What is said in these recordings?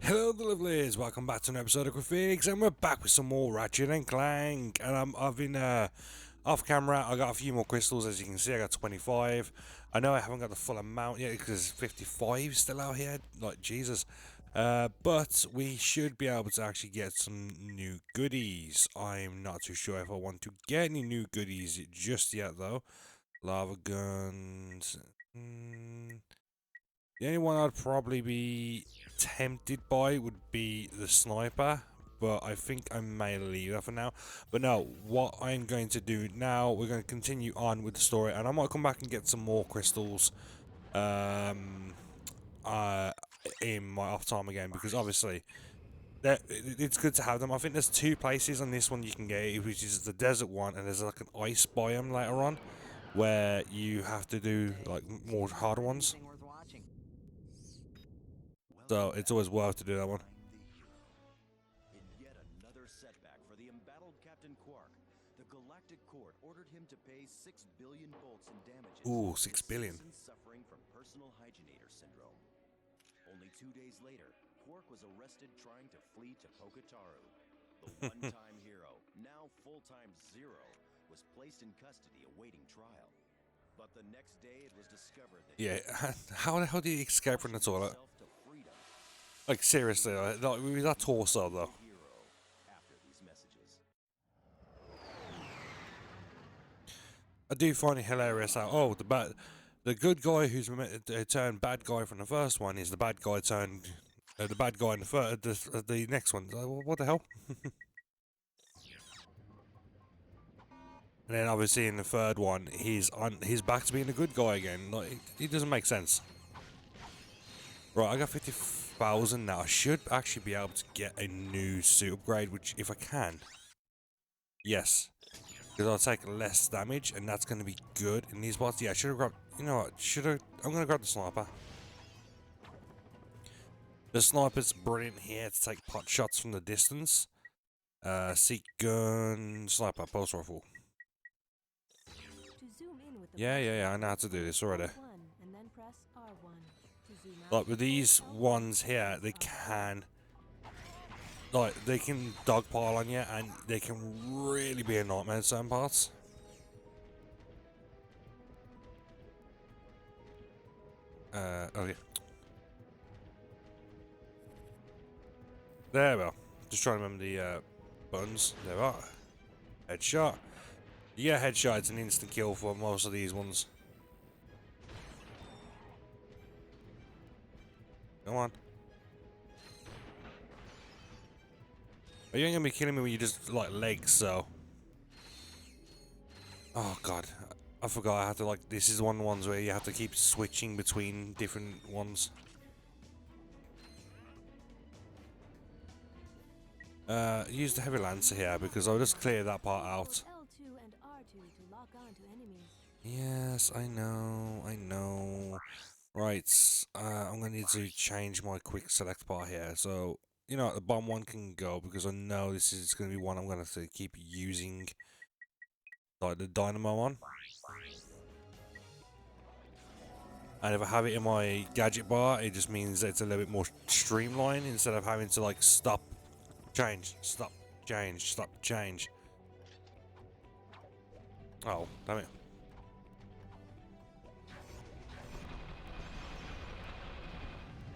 Hello, the lovelies. Welcome back to an episode of Griffenix, and we're back with some more Ratchet and Clank. And I've been off camera. I got a few more crystals, as you can see. I got 25. I know I haven't got the full amount yet because 55 still out here. Like Jesus. But we should be able to actually get some new goodies. I'm not too sure if I want to get any new goodies just yet, though. Lava guns. The only one I'd probably be tempted by would be the sniper, but I think I may leave that for now. But no, what I'm going to do now, we're going to continue on with the story, and I might come back and get some more crystals in my off time again, because obviously it's good to have them. I think there's two places on this one you can get it, which is the desert one, and there's like an ice biome later on where you have to do like more harder ones. So it's always worth to do that one. In yet another setback for the embattled Captain Quark, the Galactic Court ordered him to pay 6 billion bolts in damages. Ooh, 6 billion. Suffering from personal hygienator syndrome. Only 2 days later, Quark was arrested trying to flee to Poketaru. The one-time hero, now full-time Zero, was placed in custody awaiting trial. But the next day it was discovered that how the hell did he escape from the toilet? Like seriously, like with that torso though. I do find it hilarious how the good guy who's turned bad guy from the first one is the bad guy turned the bad guy in the next one. What the hell? And then obviously in the third one, he's back to being a good guy again. Like it doesn't make sense. Right, I got 50,000 now. I should actually be able to get a new suit upgrade, which if I can, yes, because I'll take less damage, and that's going to be good in these spots. Yeah, I should have grabbed. You know what? I'm going to grab the sniper. The sniper's brilliant here to take pot shots from the distance. Seek gun, sniper, pulse rifle. Yeah, I know how to do this already. Like with these ones here, they can dogpile on you, and they can really be a nightmare in certain parts. Okay. There we are. Just trying to remember the buttons. There we are. Headshot. Yeah, headshot. It's an instant kill for most of these ones. Come on. You ain't gonna be killing me when you just like legs, so. Oh god. I forgot I had to like this is one of the ones where you have to keep switching between different ones. Use the heavy lancer here because I'll just clear that part out. Yes, I know. Right, I'm gonna need to change my quick select part here. So, you know, the bomb one can go because I know this is gonna be one I'm gonna have to keep using, like the dynamo one. And if I have it in my gadget bar, it just means that it's a little bit more streamlined instead of having to like stop, change, stop, change, stop, change. Oh, damn it.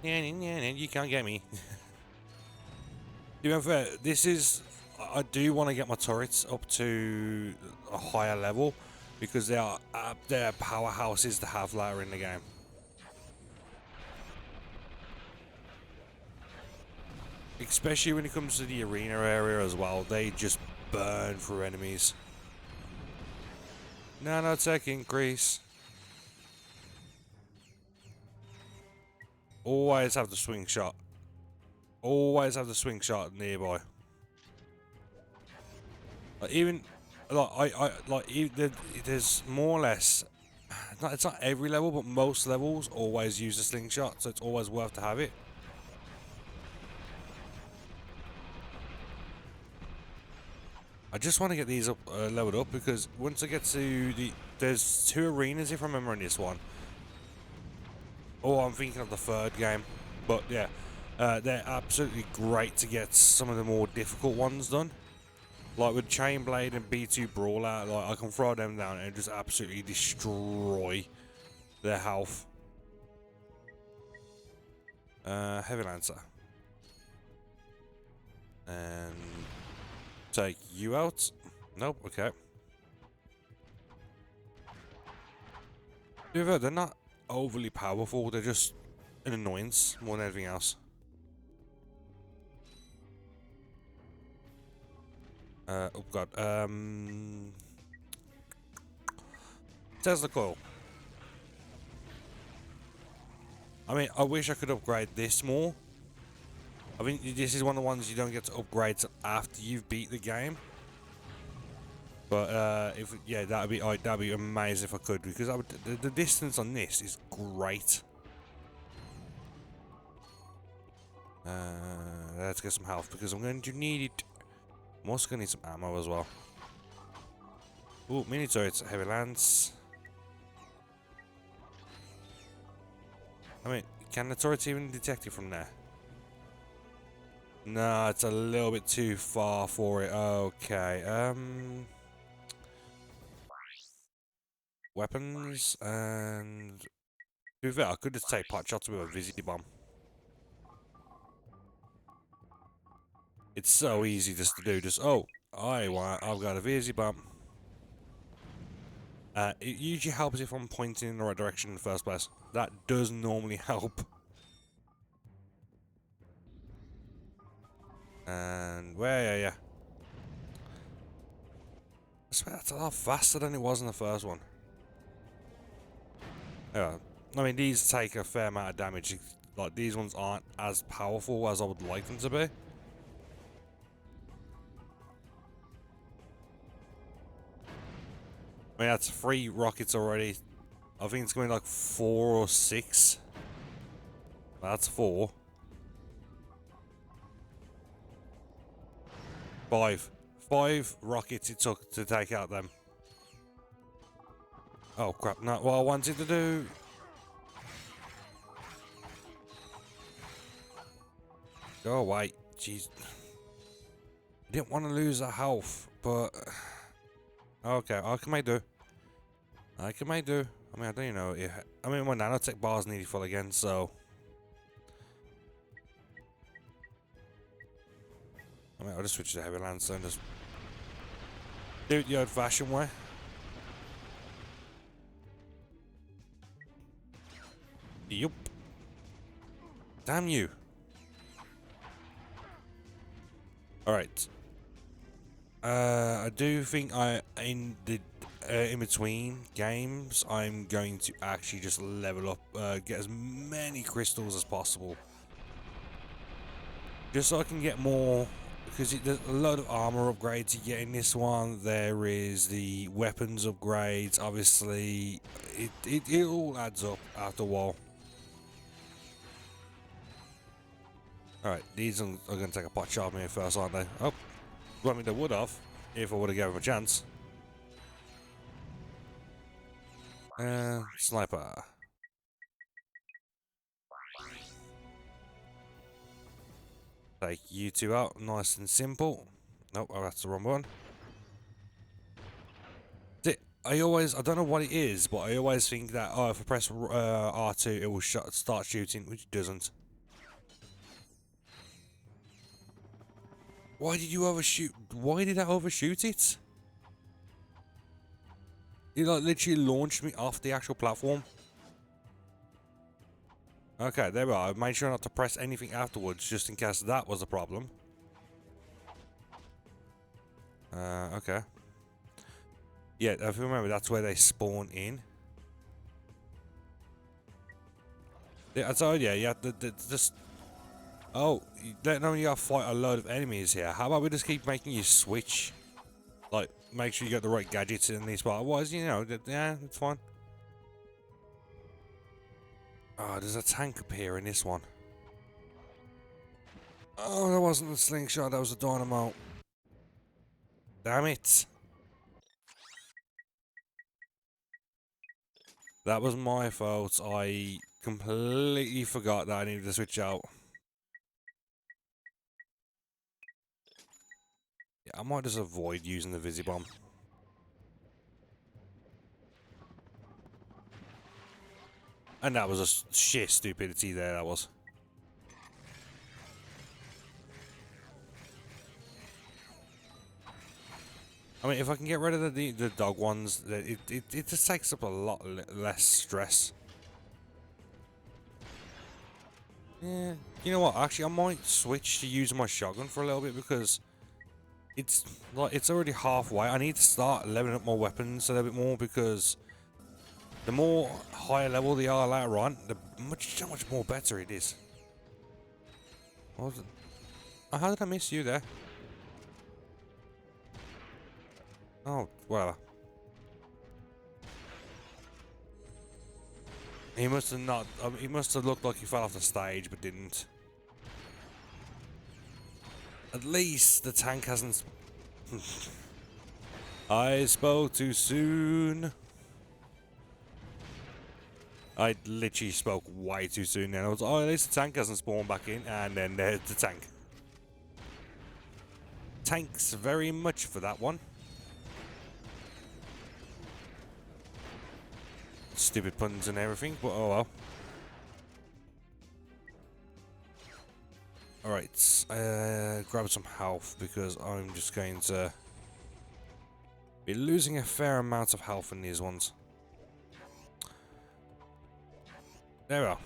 You can't get me. To be fair, I do want to get my turrets up to a higher level because they're powerhouses to have later in the game. Especially when it comes to the arena area as well, they just burn through enemies. Nanotech increase. Always have the swing shot. Always have the swing shot nearby. Like even there's more or less. It's not every level, but most levels always use a slingshot, so it's always worth to have it. I just want to get these up leveled up because once I get to there's 2 arenas if I remember in this one. Oh, I'm thinking of the third game, but yeah. They're absolutely great to get some of the more difficult ones done. Like with Chain Blade and B2 Brawler, like I can throw them down and just absolutely destroy their health. Heavy Lancer. And take you out. Nope, okay. They're not overly powerful, they're just an annoyance more than anything else. Oh god, Tesla coil. I mean, I wish I could upgrade this more. I mean, this is one of the ones you don't get to upgrade till after you've beat the game. But if yeah, that'd be amazing if I could, because I would, the distance on this is great. Let's get some health because I'm going to need it. I'm also going to need some ammo as well. Ooh, mini turrets, heavy lance. I mean, can the turrets even detect it from there? No, it's a little bit too far for it. Okay, weapons and... To be fair, I could just take pot shots with a Visi bomb. It's so easy just to do. Just I've got a Visi bomb. It usually helps if I'm pointing in the right direction in the first place. That does normally help. And where are you? I swear that's a lot faster than it was in the first one. Yeah, I mean these take a fair amount of damage. Like these ones aren't as powerful as I would like them to be. I mean that's 3 rockets already. I think it's going to be like 4 or 6. That's 4. 5. 5 rockets it took to take out them. Oh crap, not what I wanted to do. Go away, jeez. I didn't want to lose that health, but... Okay, I can make do. I can make do. I mean, I don't even know if... I mean, my nanotech bar's nearly full again, so... I mean, I'll just switch to heavy lancer and just... do it the old-fashioned way. Yup. Damn you. Alright. I do think in between games, I'm going to actually just level up, get as many crystals as possible. Just so I can get more, because there's a lot of armor upgrades you get in this one. There is the weapons upgrades, obviously. It all adds up after a while. Alright, these are going to take a pot shot at me first, aren't they? Oh, well, I mean, they would have, if I would have given them a chance. Sniper. Take you two out, nice and simple. Nope, oh, that's the wrong one. I don't know what it is, but I always think that, oh, if I press R2, it will start shooting, which it doesn't. Why did you overshoot? Why did I overshoot it? It like literally launched me off the actual platform. Okay, there we are. I made sure not to press anything afterwards, just in case that was a problem. Okay. Yeah, if you remember, that's where they spawn in. Yeah, I told you, yeah, just... Oh, you don't know you gotta fight a load of enemies here. How about we just keep making you switch? Like, make sure you get the right gadgets in these parts. Otherwise, you know, yeah, it's fine. Oh, there's a tank appear in this one. Oh, that wasn't a slingshot, that was a dynamo. Damn it. That was my fault. I completely forgot that I needed to switch out. I might just avoid using the Visibomb. And that was a sheer stupidity there, that was. I mean, if I can get rid of the dog ones, it just takes up a lot less stress. Yeah, you know what? Actually, I might switch to using my shotgun for a little bit because it's like it's already halfway. I need to start leveling up my weapons a little bit more because the more higher level they are later on, so much more better it is. What was it? Oh, how did I miss you there? Oh, whatever. He must have not. He must have looked like he fell off the stage, but didn't. At least the tank hasn't. I spoke too soon. I literally spoke way too soon. Then I was, oh, at least the tank hasn't spawned back in, and then there's the tank. Thanks very much for that one. Stupid puns and everything, but oh well. Alright, grab some health because I'm just going to be losing a fair amount of health in these ones. There we are.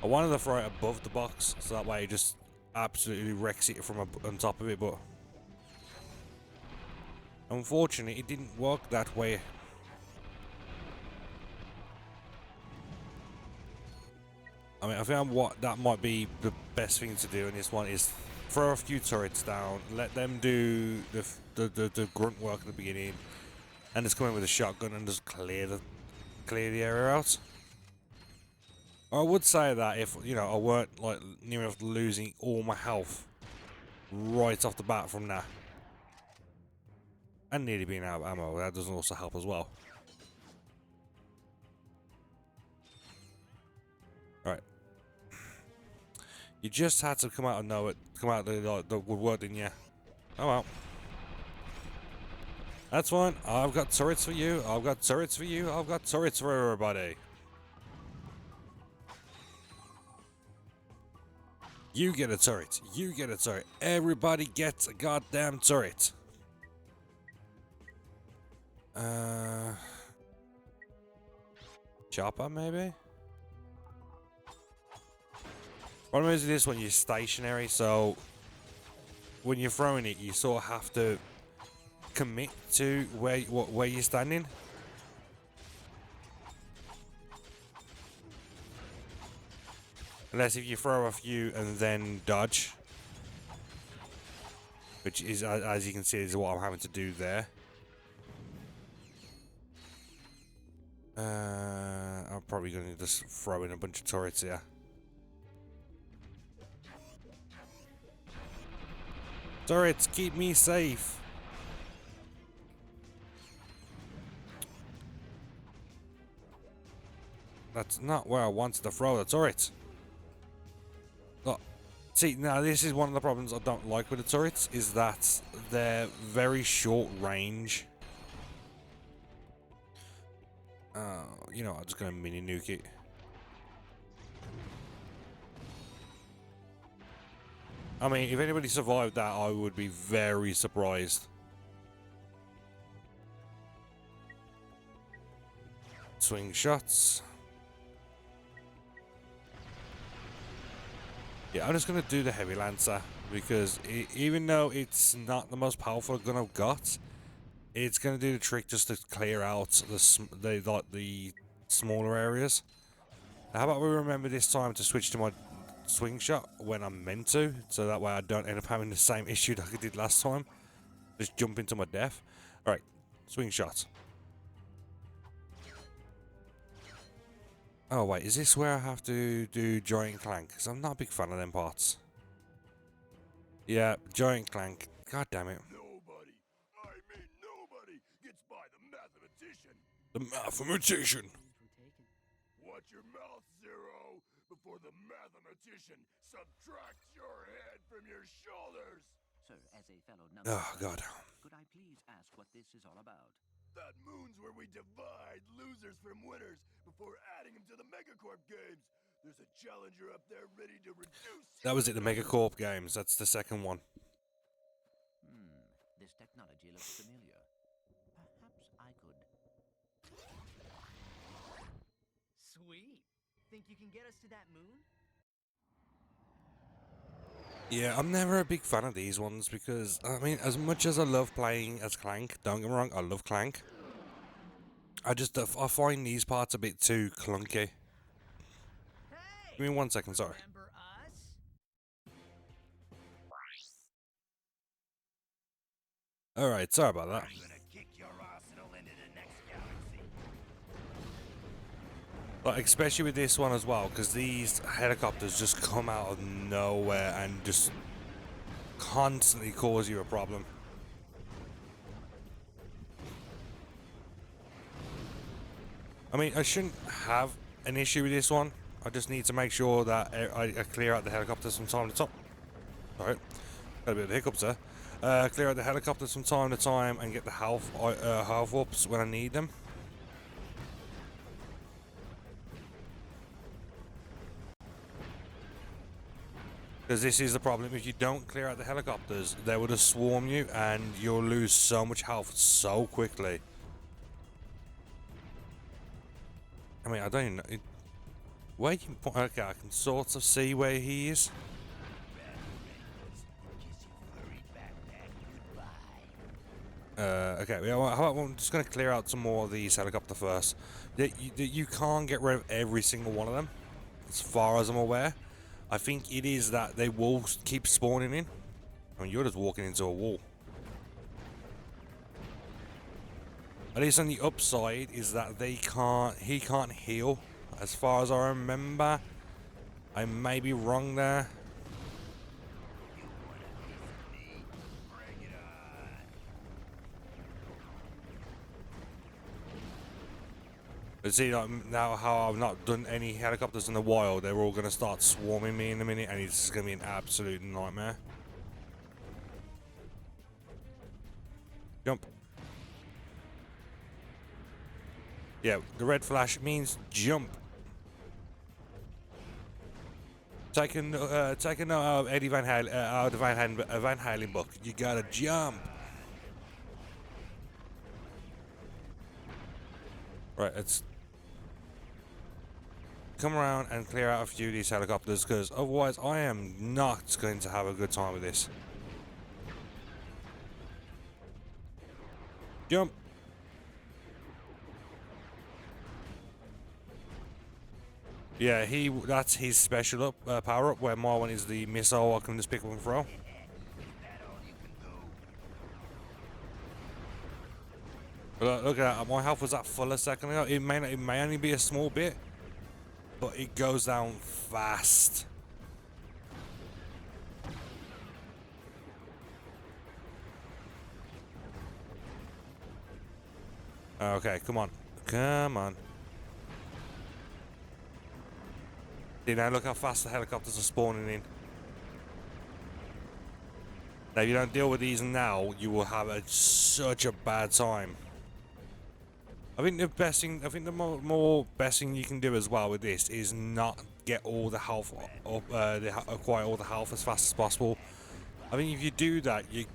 I wanted to throw it above the box so that way it just absolutely wrecks it from on top of it, but unfortunately it didn't work that way. I mean, I think what that might be the best thing to do in this one is throw a few turrets down, let them do the grunt work at the beginning, and just come in with a shotgun and just clear the area out. I would say that if you know I weren't like near enough losing all my health right off the bat from that, and nearly being out of ammo, that doesn't also help as well. Alright. You just had to come out and know it. Come out the woodwork, didn't you? Oh well. That's fine. I've got turrets for you. I've got turrets for you. I've got turrets for everybody. You get a turret. You get a turret. Everybody gets a goddamn turret. Chopper, maybe? Problem is this when you're stationary, so when you're throwing it, you sort of have to commit to where you're standing. Unless if you throw a few and then dodge, which is, as you can see, is what I'm having to do there. I'm probably going to just throw in a bunch of turrets here. Turrets, keep me safe. That's not where I wanted to throw the turret. Look, see, now this is one of the problems I don't like with the turrets, is that they're very short range. You know, I'm just going to mini nuke it. I mean, if anybody survived that, I would be very surprised. Swing shots. Yeah, I'm just going to do the Heavy Lancer because even though it's not the most powerful gun I've got, it's going to do the trick just to clear out the smaller areas. How about we remember this time to switch to my swing shot when I'm meant to, so that way I don't end up having the same issue that I did last time. Just jump into my death. Alright, swing shot. Oh wait, is this where I have to do Giant Clank? Because I'm not a big fan of them parts. Yeah, Giant Clank. God damn it. Nobody, I mean nobody, gets by the mathematician. The mathematician. Watch your mouth, Zero, before the mathematician subtracts your head from your shoulders. Sir, as a fellow Oh, God. could I please ask what this is all about? That moon's where we divide losers from winners before adding them to the Megacorp games. There's a challenger up there ready to reduce. That was it, the Megacorp games. That's the second one. This technology looks familiar. Perhaps I could. Sweet. Think you can get us to that moon? Yeah, I'm never a big fan of these ones because, I mean, as much as I love playing as Clank, don't get me wrong, I love Clank. I find these parts a bit too clunky. Hey! Give me 1 second, sorry. Remember us? Alright, sorry about that. I'm gonna kick your arsenal into the next galaxy. But especially with this one as well, because these helicopters just come out of nowhere and just constantly cause you a problem. I mean, I shouldn't have an issue with this one. I just need to make sure that I clear out the helicopters from time to time. Alright, got a bit of hiccups there. Clear out the helicopters from time to time and get the health ups when I need them. Because this is the problem, if you don't clear out the helicopters, they will just swarm you and you'll lose so much health so quickly. I mean, I don't even know. Where you point? Okay, I can sort of see where he is. Okay, I'm just going to clear out some more of these helicopters first. You can't get rid of every single one of them, as far as I'm aware. I think it is that they will keep spawning in. I mean, you're just walking into a wall. At least on the upside is that he can't heal, as far as I remember. I may be wrong there. But see, like, now how I've not done any helicopters in a while, they're all going to start swarming me in a minute, and it's going to be an absolute nightmare. Jump. Yeah, the red flash means jump. Take a note of Eddie Van Halen, Van Halen book. You gotta jump. Right, let's come around and clear out a few of these helicopters, because otherwise I am not going to have a good time with this. Jump. Yeah, that's his special power up, where my one is the missile I can just pick up and throw. Look at that, my health was that full a second ago. It may only be a small bit, but it goes down fast. Okay, come on. Come on. See, now look how fast the helicopters are spawning in. Now, if you don't deal with these now, you will have such a bad time. I think the best thing, best thing you can do as well with this is not get all the health up, acquire all the health as fast as possible. I think if you do that, you're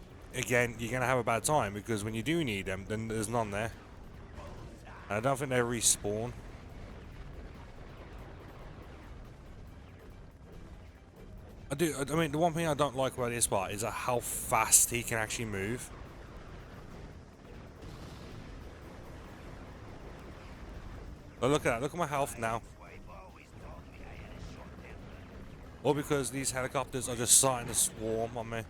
gonna have a bad time, because when you do need them, then there's none there. And I don't think they respawn. I mean, the one thing I don't like about this part is how fast he can actually move. But look at that, look at my health now. All because these helicopters are just starting to swarm on me.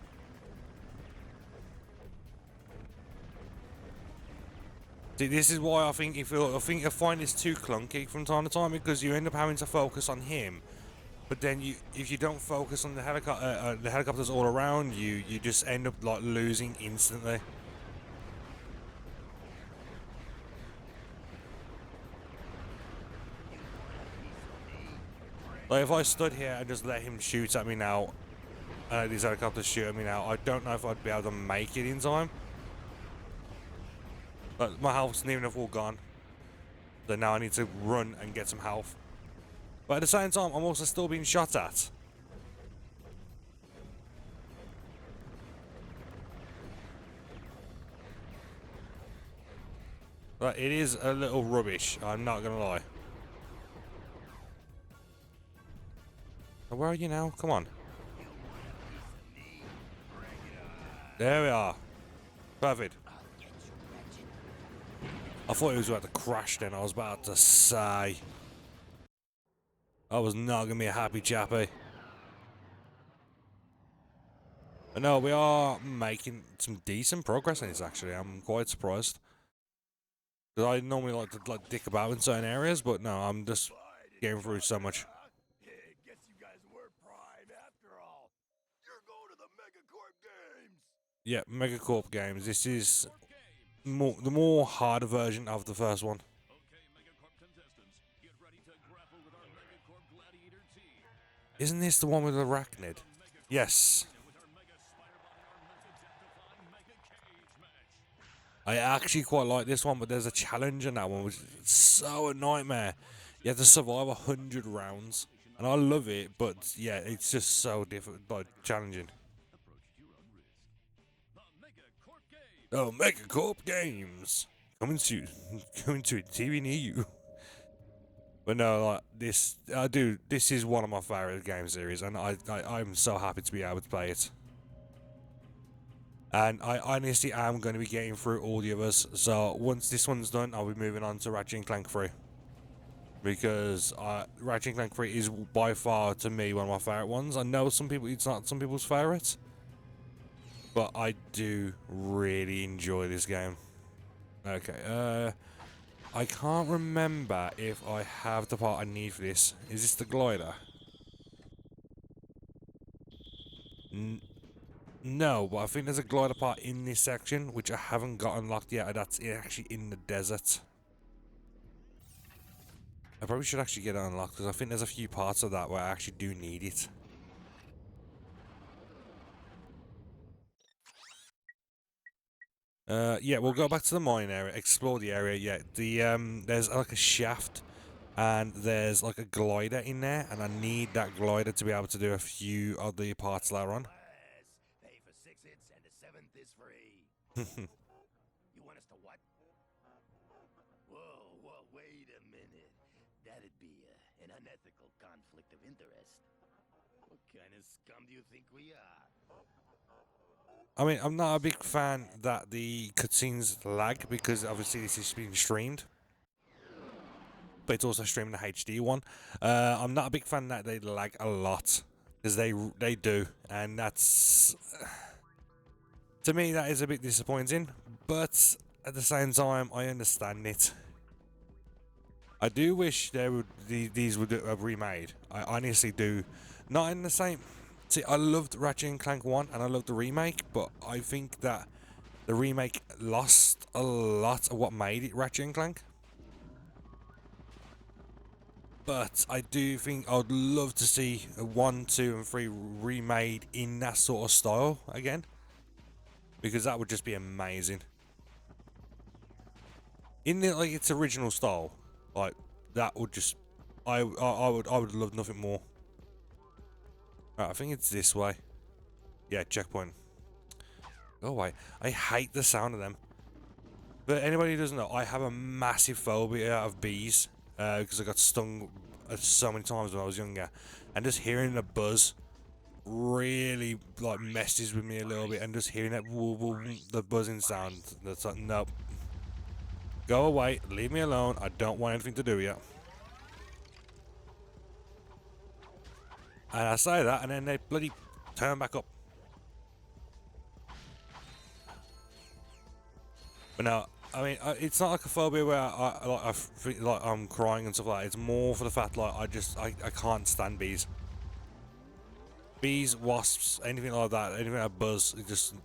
See, this is why I think I find this too clunky from time to time, because you end up having to focus on him. But then if you don't focus on the helicopters all around you, you just end up like losing instantly. Like if I stood here and just let him shoot at me now, and these helicopters shoot at me now. I don't know if I'd be able to make it in time. But my health's near enough all gone. So now I need to run and get some health. But at the same time, I'm also still being shot at. But it is a little rubbish, I'm not gonna lie. Where are you now? Come on. There we are. Perfect. I thought he was about to crash then, I was about to say. I was not gonna be a happy chappy. But no, we are making some decent progress in this actually. I'm quite surprised. Because I normally like to dick about in certain areas, but no, I'm just getting through so much. Guess you guys were prime after all. You're going to the Megacorp Games. Yeah, Megacorp Games. This is the more harder version of the first one. Isn't this the one with the arachnid? Yes. I actually quite like this one, but there's a challenge in that one, which is so a nightmare. You have to survive 100 rounds, and I love it, but yeah, it's just so difficult, like challenging. Oh, Megacorp Games coming to a TV near you. But no, like this, this is one of my favorite game series, and I'm so happy to be able to play it. And I honestly am going to be getting through all the others. So once this one's done, I'll be moving on to Ratchet and Clank 3. Because Ratchet and Clank 3 is by far, to me, one of my favourite ones. I know some people, it's not some people's favourite. But I do really enjoy this game. Okay, I can't remember if I have the part I need for this. Is this the glider? No, but I think there's a glider part in this section, which I haven't got unlocked yet, and that's actually in the desert. I probably should actually get it unlocked, because I think there's a few parts of that where I actually do need it. Yeah, we'll go back to the mine area, explore the area, yeah. There's like a shaft, and there's like a glider in there, and I need that glider to be able to do a few of the parts later on. Pay for 6 hits and the 7th is free. You want us to what? Whoa, wait a minute. That'd be an unethical conflict of interest. What kind of scum do you think we are? I mean, I'm not a big fan that the cutscenes lag, because obviously this is being streamed. But it's also streaming the HD one. I'm not a big fan that they lag a lot, because they do, and that's to me that is a bit disappointing. But at the same time, I understand it. I do wish these would have remade. I honestly do. Not in the same. See, I loved Ratchet and Clank 1 and I loved the remake, but I think that the remake lost a lot of what made it Ratchet and Clank. But I do think I'd love to see 1, 2 and 3 remade in that sort of style again, because that would just be amazing. In like its original style, like that would just I would love nothing more. Right, I think it's this way. Yeah, checkpoint. Go away. I hate the sound of them. But anybody who doesn't know, I have a massive phobia of bees, because I got stung so many times when I was younger, and just hearing the buzz really like messes with me a little bit, and just hearing that the buzzing sound, that's like, nope. Go away, leave me alone, I don't want anything to do with you. And I say that, and then they bloody turn back up. But no, I mean, it's not like a phobia where I feel like I'm crying and stuff like that. It's more for the fact like I can't stand bees. Bees, wasps, anything like that, anything that buzz, it just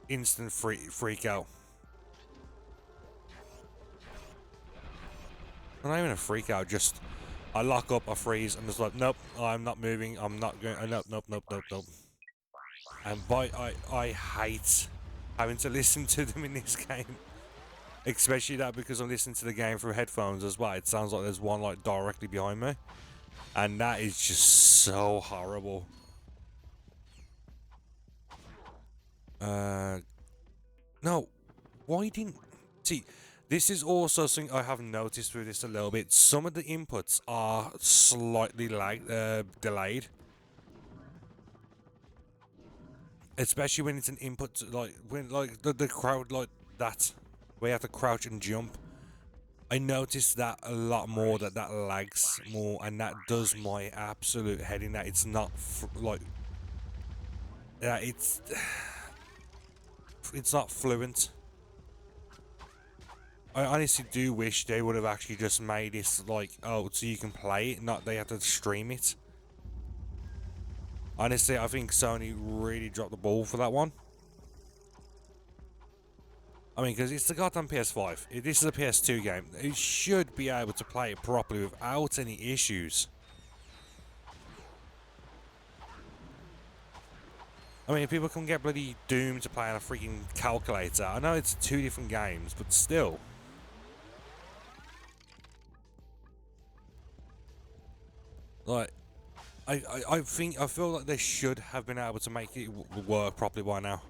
instant freak out. I'm not even a freak out, just I lock up, I freeze, I'm just like, nope, I'm not moving, I'm not going, nope. And I hate having to listen to them in this game. Especially that because I'm listening to the game through headphones as well. It sounds like there's one like directly behind me. And that is just so horrible. No. Why didn't... See, this is also something I have noticed through this a little bit. Some of the inputs are slightly delayed. Especially when it's an input, like, when, like, the crowd, like, that. Where you have to crouch and jump. I noticed that a lot more, that lags more. And that does my absolute head in that. It's not, like... Yeah, it's not fluent. I honestly do wish they would have actually just made this like, oh, so you can play it, not they have to stream it. Honestly, I think Sony really dropped the ball for that one. I mean, because it's the goddamn PS5. This is a PS2 game. You should be able to play it properly without any issues. I mean, people can get bloody doomed to play on a freaking calculator. I know it's 2 different games, but still. Like, I feel like they should have been able to make it work properly by now.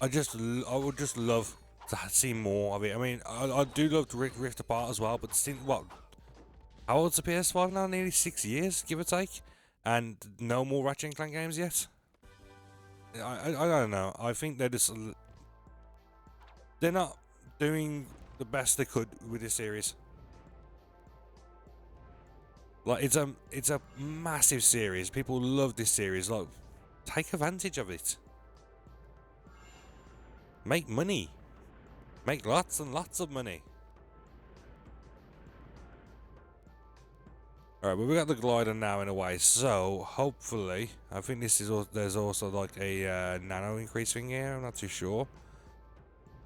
I would just love to see more of it. I mean, I do love Rift Apart as well, but since what? How old's the PS5 now? Nearly 6 years, give or take, and no more Ratchet and Clank games yet. I don't know. I think they're not doing the best they could with this series. Like, it's a massive series. People love this series. Like, take advantage of it. Make money. Make lots and lots of money. Alright, but we got the glider now in a way, so hopefully, I think there's also like a nano increase thing here, I'm not too sure.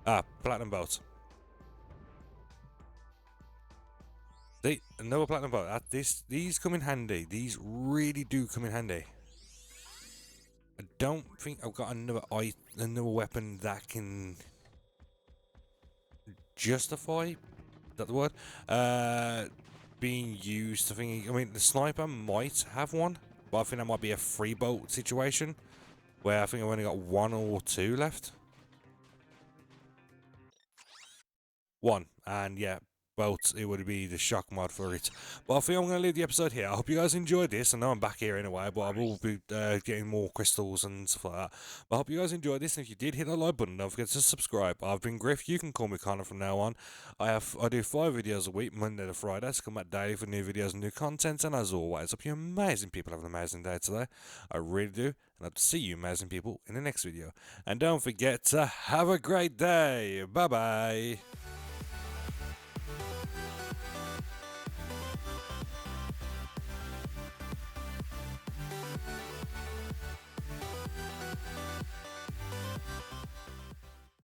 Ah, platinum boat. Another platinum boat. These come in handy. These really do come in handy. I don't think I've got another weapon that can justify, is that the word? Being used. I mean, the sniper might have one, but I think that might be a free boat situation where I think I've only got 1 or 2 left. 1, and yeah, boat, it would be the shock mod for it. But I think I'm going to leave the episode here. I hope you guys enjoyed this. I know I'm back here anyway, but I will be getting more crystals and stuff like that. But I hope you guys enjoyed this, and if you did, hit that like button. Don't forget to subscribe. I've been Griff. You can call me Connor from now on. I do 5 videos a week, Monday to Friday, so come back daily for new videos and new content. And as always, I hope you amazing people have an amazing day today. I really do. And I hope to see you amazing people in the next video. And don't forget to have a great day. Bye-bye.